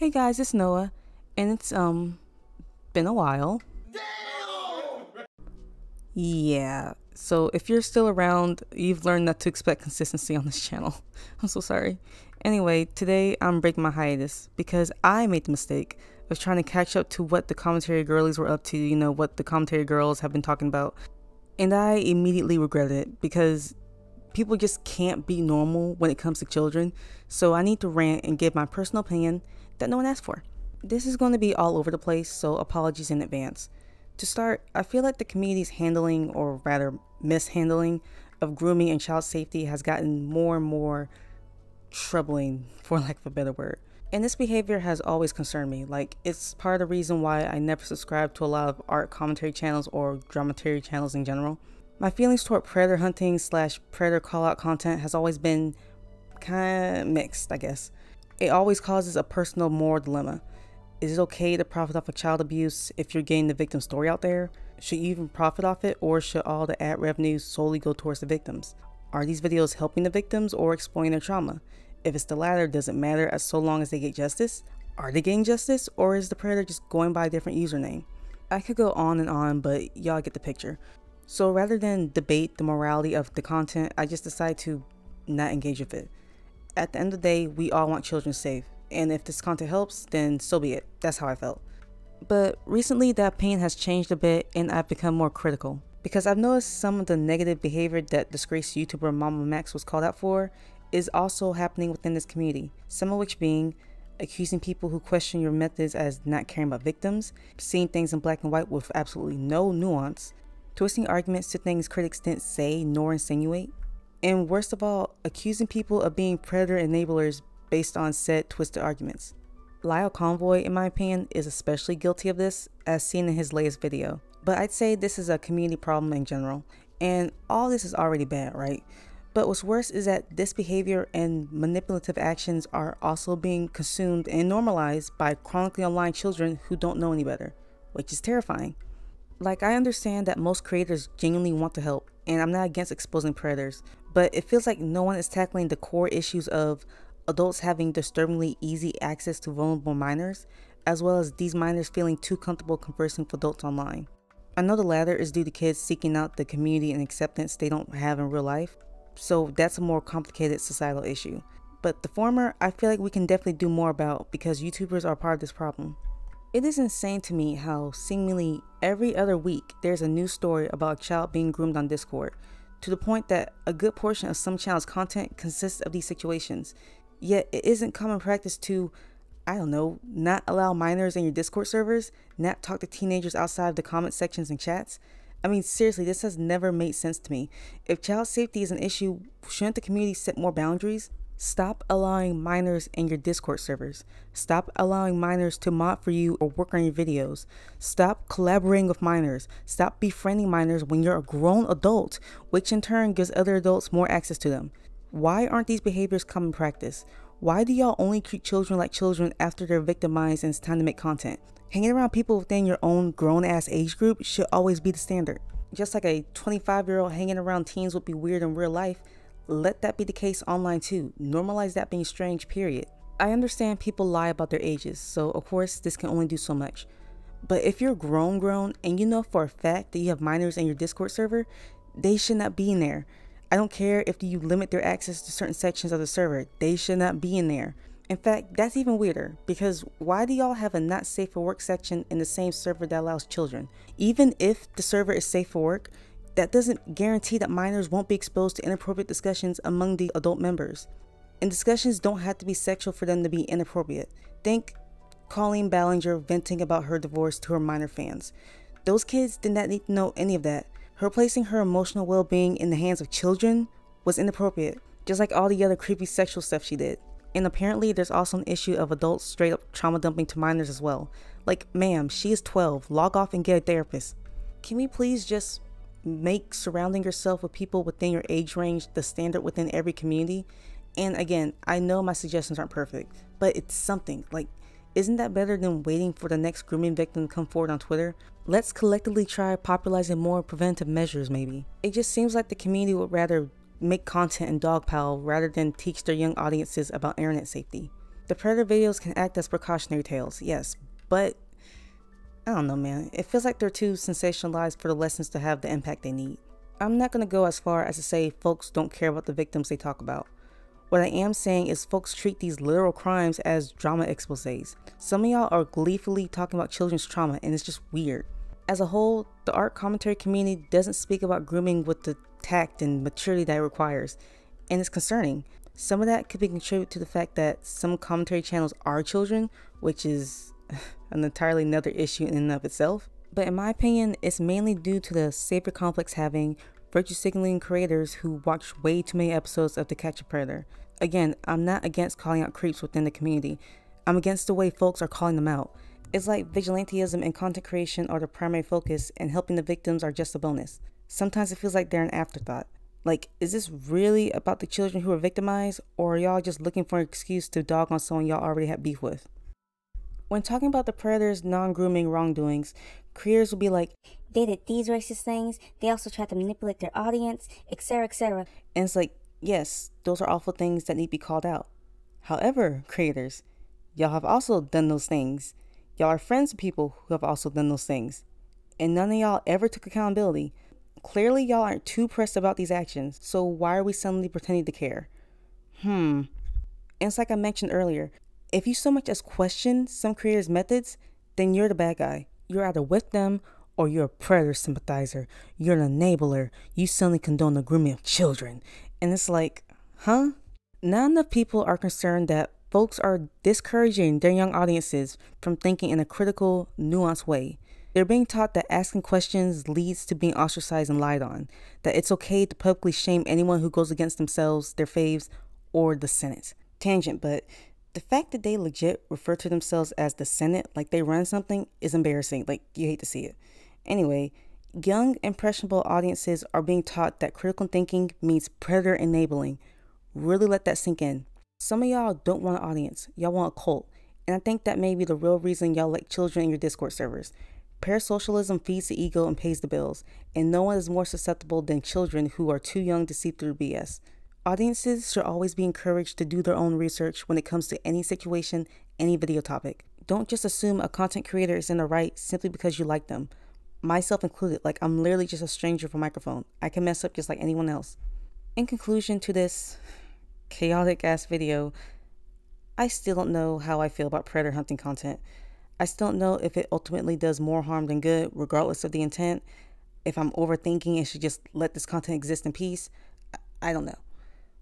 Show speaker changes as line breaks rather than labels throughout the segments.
Hey guys, it's Noah, and it's been a while. Yeah, so if you're still around, you've learned not to expect consistency on this channel. I'm so sorry. Anyway, today I'm breaking my hiatus because I made the mistake of trying to catch up to what the commentary girlies were up to, what the commentary girls have been talking about. And I immediately regretted it because people just can't be normal when it comes to children, so I need to rant and give my personal opinion that no one asked for. This is going to be all over the place, so apologies in advance. To start, I feel like the community's handling, or rather mishandling, of grooming and child safety has gotten more and more troubling, for lack of a better word. And this behavior has always concerned me. Like, it's part of the reason why I never subscribe to a lot of art commentary channels or dramatary channels in general. My feelings toward predator hunting / predator call-out content has always been kinda mixed, I guess. It always causes a personal moral dilemma. Is it okay to profit off of child abuse if you're getting the victim's story out there? Should you even profit off it, or should all the ad revenue solely go towards the victims? Are these videos helping the victims or exploiting their trauma? If it's the latter, does it matter as so long as they get justice? Are they getting justice, or is the predator just going by a different username? I could go on and on, but y'all get the picture. So rather than debate the morality of the content, I just decided to not engage with it. At the end of the day, we all want children safe, and if this content helps, then so be it. That's how I felt. But recently that opinion has changed a bit, and I've become more critical, because I've noticed some of the negative behavior that disgraced YouTuber Mama Max was called out for is also happening within this community, some of which being accusing people who question your methods as not caring about victims, seeing things in black and white with absolutely no nuance, twisting arguments to things critics didn't say nor insinuate, and worst of all, accusing people of being predator enablers based on said twisted arguments. Lyle Convoy, in my opinion, is especially guilty of this, as seen in his latest video. But I'd say this is a community problem in general, and all this is already bad, right? But what's worse is that this behavior and manipulative actions are also being consumed and normalized by chronically online children who don't know any better, which is terrifying. Like, I understand that most creators genuinely want to help, and I'm not against exposing predators, but it feels like no one is tackling the core issues of adults having disturbingly easy access to vulnerable minors, as well as these minors feeling too comfortable conversing with adults online. I know the latter is due to kids seeking out the community and acceptance they don't have in real life, so that's a more complicated societal issue. But the former, I feel like we can definitely do more about, because YouTubers are part of this problem. It is insane to me how seemingly every other week there's a new story about a child being groomed on Discord, to the point that a good portion of some channels' content consists of these situations. Yet it isn't common practice to, I don't know, not allow minors in your Discord servers, not talk to teenagers outside of the comment sections and chats. I mean, seriously, this has never made sense to me. If child safety is an issue, shouldn't the community set more boundaries? Stop allowing minors in your Discord servers. Stop allowing minors to mod for you or work on your videos. Stop collaborating with minors. Stop befriending minors when you're a grown adult, which in turn gives other adults more access to them. Why aren't these behaviors common practice? Why do y'all only treat children like children after they're victimized and it's time to make content? Hanging around people within your own grown-ass age group should always be the standard. Just like a 25-year-old hanging around teens would be weird in real life, let that be the case online too. Normalize that being strange, period. I understand people lie about their ages, so of course this can only do so much. But if you're grown and you know for a fact that you have minors in your Discord server, they should not be in there. I don't care if you limit their access to certain sections of the server, they should not be in there. In fact, that's even weirder, because why do y'all have a not safe for work section in the same server that allows children? Even if the server is safe for work, that doesn't guarantee that minors won't be exposed to inappropriate discussions among the adult members. And discussions don't have to be sexual for them to be inappropriate. Think Colleen Ballinger venting about her divorce to her minor fans. Those kids did not need to know any of that. Her placing her emotional well-being in the hands of children was inappropriate, just like all the other creepy sexual stuff she did. And apparently there's also an issue of adults straight up trauma dumping to minors as well. Like, ma'am, she is 12, log off and get a therapist. Can we please just make surrounding yourself with people within your age range the standard within every community? And again, I know my suggestions aren't perfect, but it's something. Like, isn't that better than waiting for the next grooming victim to come forward on Twitter? Let's collectively try popularizing more preventive measures maybe. It just seems like the community would rather make content and dogpile rather than teach their young audiences about internet safety. The predator videos can act as precautionary tales, yes, but I don't know, man. It feels like they're too sensationalized for the lessons to have the impact they need. I'm not going to go as far as to say folks don't care about the victims they talk about. What I am saying is folks treat these literal crimes as drama exposés. Some of y'all are gleefully talking about children's trauma, and it's just weird. As a whole, the art commentary community doesn't speak about grooming with the tact and maturity that it requires, and it's concerning. Some of that could be contributed to the fact that some commentary channels are children, which is an entirely another issue in and of itself. But in my opinion, it's mainly due to the savior complex having virtue signaling creators who watch way too many episodes of To Catch a Predator. Again, I'm not against calling out creeps within the community. I'm against the way folks are calling them out. It's like vigilantism and content creation are the primary focus, and helping the victims are just a bonus. Sometimes it feels like they're an afterthought. Like, is this really about the children who are victimized, or are y'all just looking for an excuse to dog on someone y'all already have beef with? When talking about the predator's non-grooming wrongdoings, creators will be like,
they did these racist things, they also tried to manipulate their audience, etc, etc.
And it's like, yes, those are awful things that need to be called out. However, creators, y'all have also done those things. Y'all are friends with people who have also done those things. And none of y'all ever took accountability. Clearly y'all aren't too pressed about these actions, so why are we suddenly pretending to care? And it's like I mentioned earlier, if you so much as question some creators' methods, then you're the bad guy. You're either with them or you're a predator sympathizer. You're an enabler. You suddenly condone the grooming of children. And it's like, huh? Not enough people are concerned that folks are discouraging their young audiences from thinking in a critical, nuanced way. They're being taught that asking questions leads to being ostracized and lied on, that it's okay to publicly shame anyone who goes against themselves, their faves, or the Senate. Tangent, but the fact that they legit refer to themselves as the Senate, like they run something, is embarrassing. Like, you hate to see it. Anyway, young, impressionable audiences are being taught that critical thinking means predator enabling. Really let that sink in. Some of y'all don't want an audience. Y'all want a cult. And I think that may be the real reason y'all like children in your Discord servers. Parasocialism feeds the ego and pays the bills, and no one is more susceptible than children who are too young to see through BS. Audiences should always be encouraged to do their own research when it comes to any situation, any video topic. Don't just assume a content creator is in the right simply because you like them. Myself included, like I'm literally just a stranger for microphone. I can mess up just like anyone else. In conclusion to this chaotic ass video, I still don't know how I feel about predator hunting content. I still don't know if it ultimately does more harm than good, regardless of the intent. If I'm overthinking and should just let this content exist in peace, I don't know.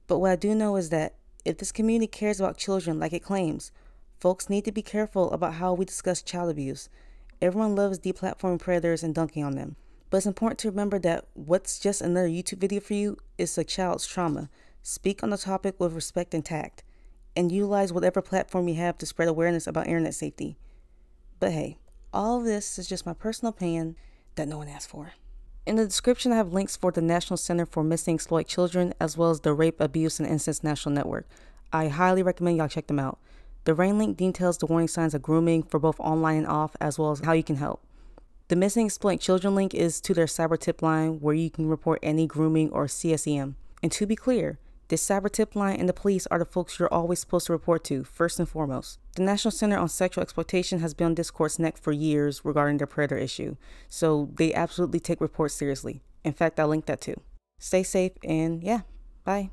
But what I do know is that if this community cares about children like it claims, folks need to be careful about how we discuss child abuse. Everyone loves deplatforming predators and dunking on them. But it's important to remember that what's just another YouTube video for you is a child's trauma. Speak on the topic with respect and tact, and utilize whatever platform you have to spread awareness about internet safety. But hey, all of this is just my personal opinion that no one asked for. In the description, I have links for the National Center for Missing and Exploited Children, as well as the Rape, Abuse, and Incest National Network. I highly recommend y'all check them out. The RAIN link details the warning signs of grooming for both online and off, as well as how you can help. The Missing and Exploited Children link is to their cyber tip line, where you can report any grooming or CSEM. And to be clear, this cyber tip line and the police are the folks you're always supposed to report to, first and foremost. The National Center on Sexual Exploitation has been on Discord's neck for years regarding their predator issue, so they absolutely take reports seriously. In fact, I'll link that too. Stay safe and yeah, bye.